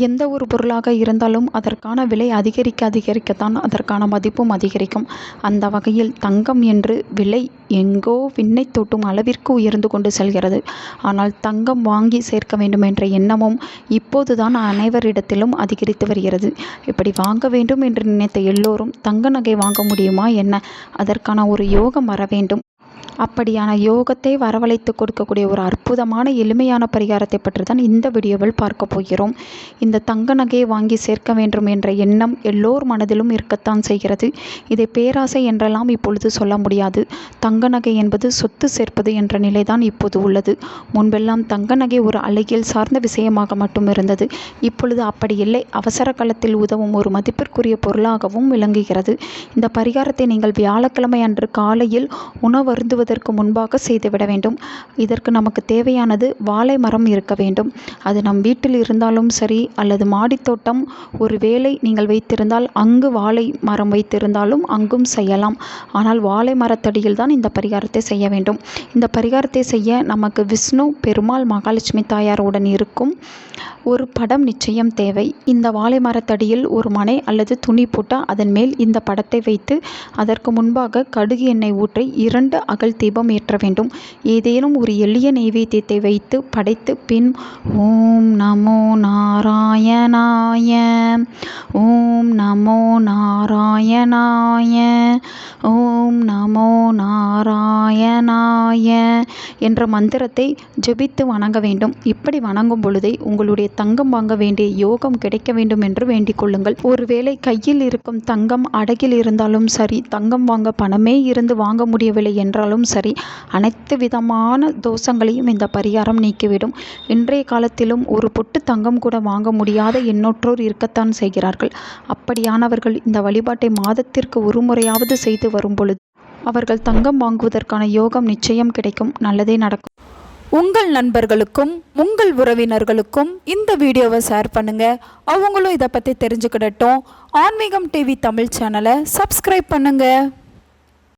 எந்த ஒரு பொருளாக இருந்தாலும் அதற்கான விலை அதிகரிக்கத்தான் அதற்கான மதிப்பும் அதிகரிக்கும். அந்த வகையில் தங்கம் என்று விலை எங்கோ விண்ணை தொட்டும் அளவிற்கு உயர்ந்து கொண்டு செல்கிறது. ஆனால் தங்கம் வாங்கி சேர்க்க வேண்டும் என்ற எண்ணமும் இப்போதுதான் அனைவரிடத்திலும் அதிகரித்து வருகிறது. இப்படி வாங்க வேண்டும் என்று நினைத்த எல்லோரும் தங்க நகை வாங்க முடியுமா என்ன? அதற்கான ஒரு யோகம் வர வேண்டும். அப்படியான யோகத்தை வரவழைத்து கொடுக்கக்கூடிய ஒரு அற்புதமான எளிமையான பரிகாரத்தை பற்றி தான் இந்த வீடியோவில் பார்க்க போகிறோம். இந்த தங்க நகையை வாங்கி சேர்க்க வேண்டும் என்ற எண்ணம் எல்லோர் மனதிலும் இருக்கத்தான் செய்கிறது. இதை பேராசை என்றெல்லாம் இப்பொழுது சொல்ல முடியாது. தங்க நகை என்பது சொத்து சேர்ப்பது என்ற நிலைதான் இப்போது உள்ளது. முன்பெல்லாம் தங்க நகை ஒரு அழகியல் சார்ந்த விஷயமாக மட்டும் இருந்தது. இப்பொழுது அப்படி இல்லை. அவசர காலத்தில் உதவும் ஒரு மதிப்பிற்குரிய பொருளாகவும் விளங்குகிறது. இந்த பரிகாரத்தை நீங்கள் வியாழக்கிழமை அன்று காலையில் உணவருந்துவது முன்பாக செய்துவிட வேண்டும். இதற்கு நமக்கு தேவையானது வாழை மரம் இருக்க வேண்டும். அது நம் வீட்டில் இருந்தாலும் சரி, அல்லது மாடித்தோட்டம் ஒருவேளை நீங்கள் வைத்திருந்தால் அங்கு வாழை மரம் வைத்திருந்தாலும் அங்கும் செய்யலாம். ஆனால் வாழை மரத்தடியில் தான் இந்த பரிகாரத்தை செய்ய வேண்டும். இந்த பரிகாரத்தை செய்ய நமக்கு விஷ்ணு, பெருமாள், மகாலட்சுமி தாயாருடன் இருக்கும் ஒரு படம் நிச்சயம் தேவை. இந்த வாழை மரத்தடியில் ஒரு மனை அல்லது துணி போட்டு அதன் மேல் இந்த படத்தை வைத்து அதற்கு முன்பாக கடுகு எண்ணெய் ஊற்றி 2 அகல் தீபம் ஏற்ற வேண்டும். ஏதேனும் ஒரு எளிய நெய்வேத்தியத்தை வைத்து படைத்து பின் ஓம் நமோ நாராயணாய, ஓம் நமோ நாராயணாய, ஓம் நமோ நாராயணாய என்ற மந்திரத்தை ஜெபித்து வணங்க வேண்டும். இப்படி வணங்கும் பொழுதே உங்களுடைய தங்கம் வாங்க வேண்டிய யோகம் கிடைக்க வேண்டும் என்று வேண்டிக் கொள்ளுங்கள். ஒருவேளை கையில் இருக்கும் தங்கம் அடகில் இருந்தாலும் சரி, தங்கம் வாங்க பணமே இருந்து வாங்க முடியவில்லை என்றாலும் சரி, அனைத்து விதமான தோஷங்களையும் இந்த பரிகாரம் நீக்கிவிடும். இன்றைய காலத்திலும் ஒரு பொட்டு தங்கம் கூட வாங்க முடியாத எண்ணற்றோர் இருக்கத்தான் செய்கிறார்கள். அப்படியானவர்கள் இந்த வழிபாட்டை மாதத்திற்கு ஒரு முறையாவது செய்து வரும் பொழுது அவர்கள் தங்கம் வாங்குவதற்கான யோகம் நிச்சயம் கிடைக்கும். நல்லதே நடக்கும். உங்கள் நண்பர்களுக்கும் உங்கள் உறவினர்களுக்கும் இந்த வீடியோவை ஷேர் பண்ணுங்கள். அவங்களும் இதை பற்றி தெரிஞ்சுக்கிடட்டும். ஆன்மீகம் டிவி தமிழ் சேனலை சப்ஸ்கிரைப் பண்ணுங்கள்.